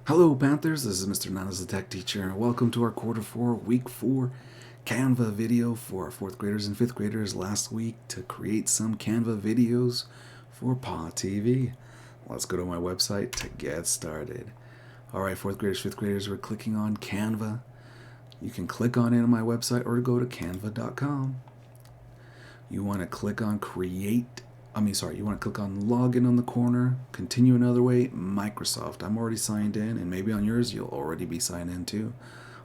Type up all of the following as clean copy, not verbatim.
Hello Panthers, this is Mr. Hernandez the Tech Teacher. Welcome to our Q4 Week 4 Canva video for our 4th graders and 5th graders last week to create some Canva videos for PAWTV. Let's go to my website to get started. Alright, 4th graders, 5th graders, we're clicking on Canva. You can click on it on my website or go to canva.com. You want to click on you want to click on login on the corner, continue another way, Microsoft. I'm already signed in, and maybe on yours you'll already be signed in too.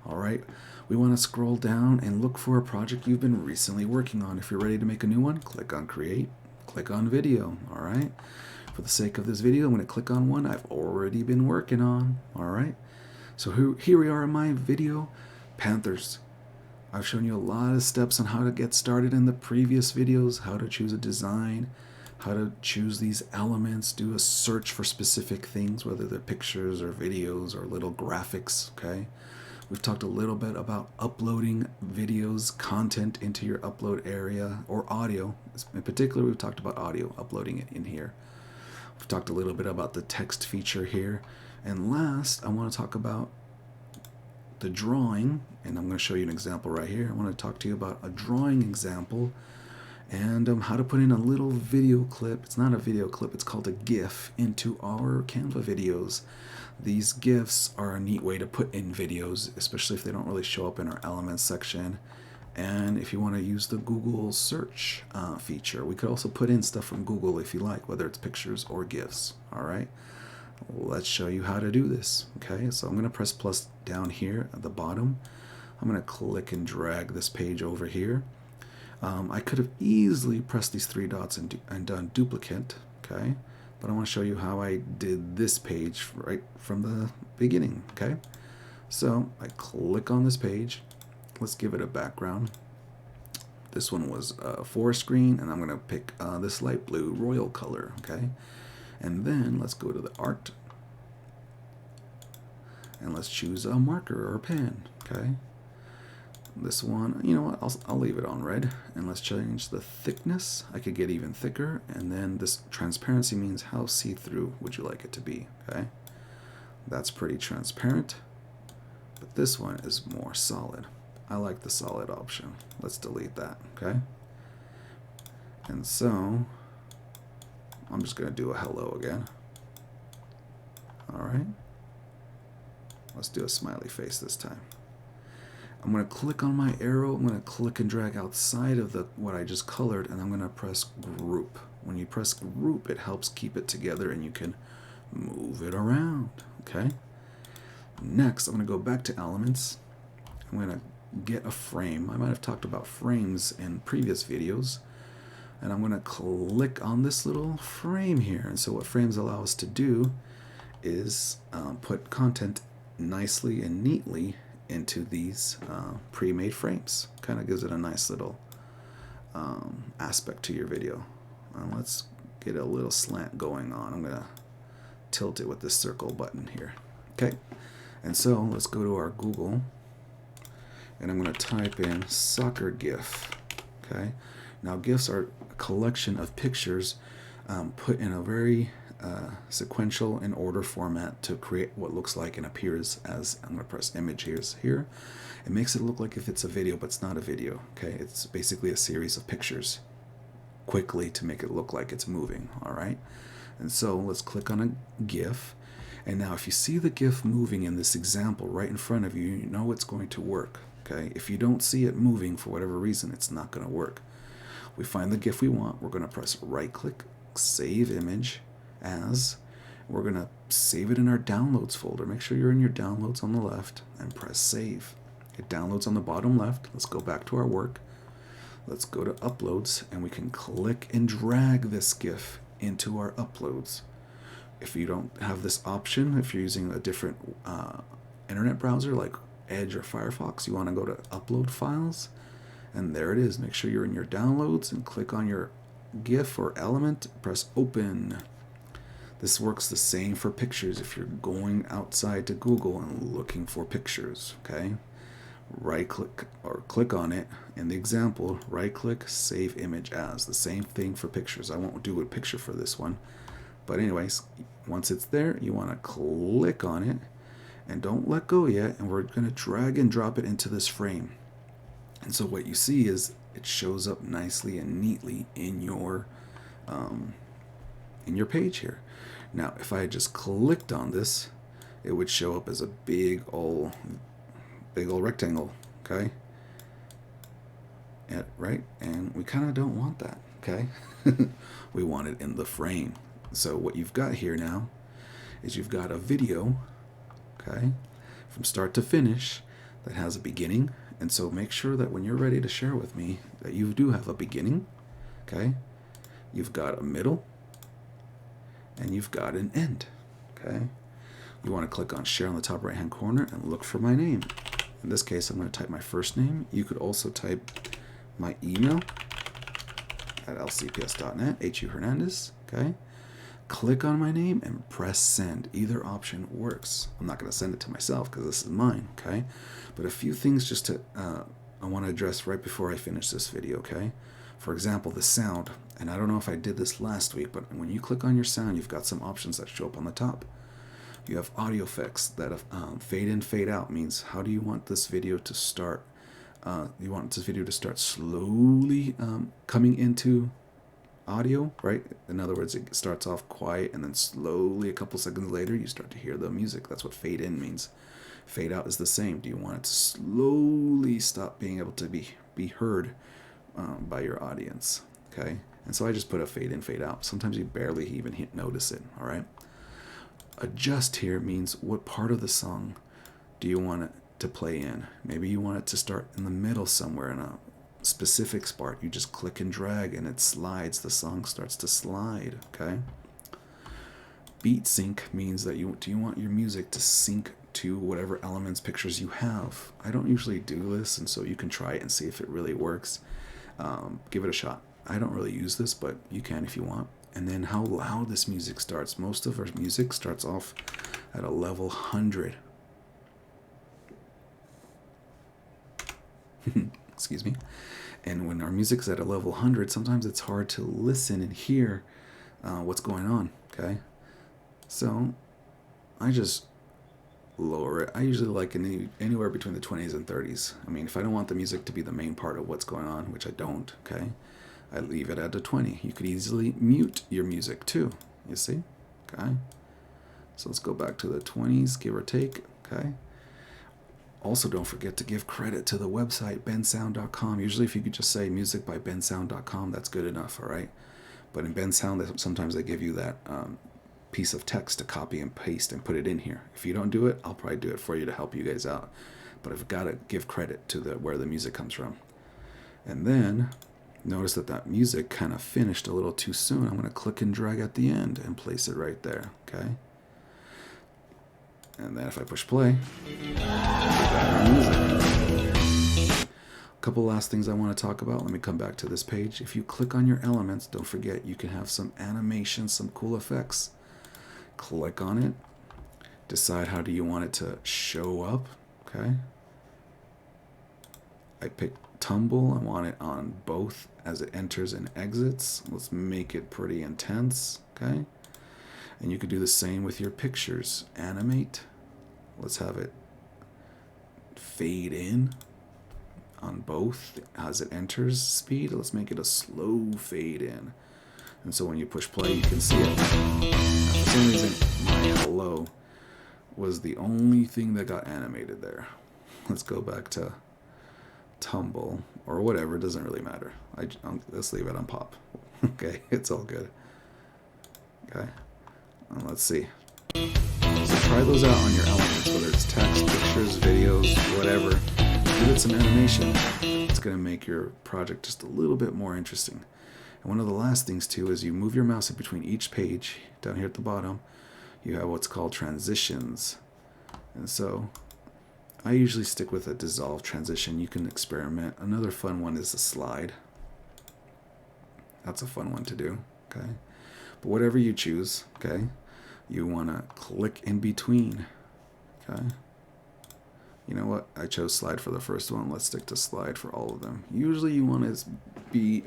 Alright, we want to scroll down and look for a project you've been recently working on. If you're ready to make a new one, click on create, click on video. Alright, for the sake of this video, I'm going to click on one I've already been working on. Alright, so here we are in my video, Panthers. I've shown you a lot of steps on how to get started in the previous videos, how to choose a design, how to choose these elements, do a search for specific things, whether they're pictures or videos or little graphics, okay? We've talked a little bit about uploading videos, content into your upload area, or audio. In particular, we've talked about audio, uploading it in here. We've talked a little bit about the text feature here. And last, I want to talk about the drawing, and I'm going to show you an example right here. I want to talk to you about a drawing example and how to put in a little video clip. It's not a video clip, it's called a GIF into our Canva videos. These GIFs are a neat way to put in videos, especially if they don't really show up in our elements section. And if you want to use the Google search feature, we could also put in stuff from Google if you like, whether it's pictures or GIFs. Alright, let's show you how to do this. Okay, so I'm going to press plus down here at the bottom. I'm going to click and drag this page over here. I could have easily pressed these three dots and done duplicate, okay? But I want to show you how I did this page right from the beginning, okay? So I click on this page. Let's give it a background. This one was forest green, and I'm going to pick this light blue royal color, okay? And then let's go to the art. And let's choose a marker or a pen, okay? This one, you know what, I'll leave it on red, and let's change the thickness. I could get even thicker, and then this transparency means how see-through would you like it to be, okay? That's pretty transparent, but this one is more solid. I like the solid option. Let's delete that, okay? And so, I'm just going to do a hello again. Alright. Let's do a smiley face this time. I'm going to click on my arrow. I'm going to click and drag outside of what I just colored, and I'm going to press group. When you press group, it helps keep it together and you can move it around. Okay? Next, I'm going to go back to elements. I'm going to get a frame. I might have talked about frames in previous videos. And I'm going to click on this little frame here. And so what frames allow us to do is put content nicely and neatly into these pre-made frames. Kind of gives it a nice little aspect to your video. Let's get a little slant going on. I'm going to tilt it with this circle button here. Okay, and so let's go to our Google, and I'm going to type in soccer GIF. Okay, now GIFs are a collection of pictures put in a very sequential and order format to create what looks like and appears as, I'm going to press image here. It makes it look like if it's a video, but it's not a video. Okay, it's basically a series of pictures quickly to make it look like it's moving. Alright, and so let's click on a GIF, and now if you see the GIF moving in this example right in front of you, you know it's going to work. Okay, if you don't see it moving for whatever reason, it's not going to work. We find the GIF we want, we're going to press right click, save image as. We're going to save it in our downloads folder. Make sure you're in your downloads on the left and press save. It downloads on the bottom left. Let's go back to our work. Let's go to uploads, and we can click and drag this GIF into our uploads. If you don't have this option, if you're using a different internet browser like Edge or Firefox, you want to go to upload files, and there it is. Make sure you're in your downloads and click on your GIF or element, press open. This works the same for pictures if you're going outside to Google and looking for pictures, okay? Right click or click on it. In the example, right click, save image as. The same thing for pictures. I won't do a picture for this one. But anyways, once it's there, you want to click on it And don't let go yet, and we're going to drag and drop it into this frame. And so what you see is it shows up nicely and neatly in your page here. Now, if I had just clicked on this, it would show up as a big old rectangle, okay? Right? And we kind of don't want that, okay? We want it in the frame. So what you've got here now is you've got a video, okay, from start to finish that has a beginning. And so make sure that when you're ready to share with me that you do have a beginning, okay? You've got a middle, and you've got an end, okay? You want to click on share on the top right hand corner and look for my name. In this case, I'm going to type my first name. You could also type my email at lcps.net, H.U. Hernandez, okay? Click on my name and press send. Either option works. I'm not going to send it to myself because this is mine, okay? But a few things just to I want to address right before I finish this video, okay? For example, the sound. And I don't know if I did this last week, but when you click on your sound, you've got some options that show up on the top. You have audio effects that fade in, fade out. Means how do you want this video to start? You want this video to start slowly coming into audio, right? In other words, it starts off quiet and then slowly a couple seconds later you start to hear the music. That's what fade in means. Fade out is the same. Do you want it to slowly stop being able to be heard by your audience? Okay, and so I just put a fade in, fade out. Sometimes you barely even notice it. All right. Adjust here means what part of the song do you want it to play in? Maybe you want it to start in the middle somewhere in a specific spot. You just click and drag and it slides. The song starts to slide, okay? Beat sync means that do you want your music to sync to whatever elements, pictures you have. I don't usually do this, and so you can try it and see if it really works. Give it a shot. I don't really use this, but you can if you want. And then how loud this music starts. Most of our music starts off at a level 100. Excuse me. And when our music's at a level 100, sometimes it's hard to listen and hear what's going on, okay? So I just lower it. I usually like anywhere between the 20s and 30s. I mean, if I don't want the music to be the main part of what's going on, which I don't, okay, I leave it at a 20. You could easily mute your music too, you see, okay? So let's go back to the 20s, give or take, okay? Also, don't forget to give credit to the website, bensound.com. Usually if you could just say music by bensound.com, that's good enough, all right? But in Bensound, sometimes they give you that piece of text to copy and paste and put it in here. If you don't do it, I'll probably do it for you to help you guys out. But I've got to give credit to where the music comes from. And then notice that music kind of finished a little too soon. I'm going to click and drag at the end and place it right there, okay? And then if I push play, a couple last things I want to talk about. Let me come back to this page. If you click on your elements, don't forget you can have some animation, some cool effects. Click on it. Decide how do you want it to show up, okay? I picked tumble. I want it on both as it enters and exits. Let's make it pretty intense, okay? And you could do the same with your pictures. Animate. Let's have it fade in on both as it enters speed. Let's make it a slow fade in. And so when you push play, you can see it. Now, for some reason, my hello was the only thing that got animated there. Let's go back to tumble or whatever. It doesn't really matter. Let's leave it on pop. Okay, it's all good. Okay. Let's see. So try those out on your elements, whether it's text, pictures, videos, whatever. Give it some animation. It's going to make your project just a little bit more interesting. And one of the last things too is you move your mouse in between each page. Down here at the bottom, you have what's called transitions. And so I usually stick with a dissolve transition. You can experiment. Another fun one is a slide. That's a fun one to do, okay? But whatever you choose, okay, you want to click in between, okay? You know what? I chose slide for the first one. Let's stick to slide for all of them. Usually you want to be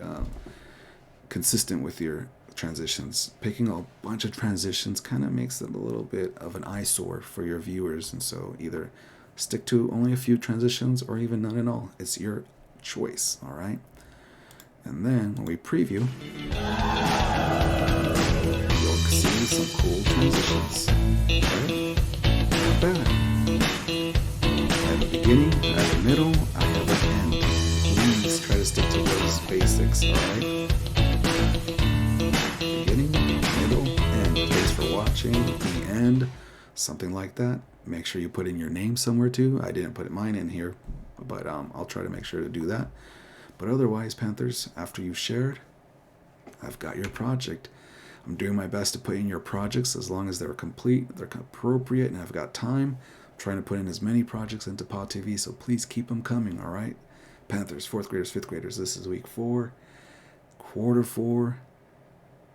consistent with your transitions. Picking a bunch of transitions kind of makes it a little bit of an eyesore for your viewers, and so either stick to only a few transitions or even none at all. It's your choice, all right? And then when we preview, you'll see some cool transitions, right? Not bad. At the beginning, at the middle, at the end. Please try to stick to those basics, all right? Beginning, middle, end. Thanks for watching. The end, something like that. Make sure you put in your name somewhere too. I didn't put mine in here, but I'll try to make sure to do that. But otherwise, Panthers, after you've shared, I've got your project. I'm doing my best to put in your projects as long as they're complete, they're appropriate, and I've got time. I'm trying to put in as many projects into PAWTV, so please keep them coming, all right? Panthers, 4th graders, 5th graders, this is week 4, quarter 4,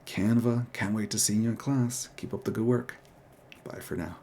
Canva. Can't wait to see you in class. Keep up the good work. Bye for now.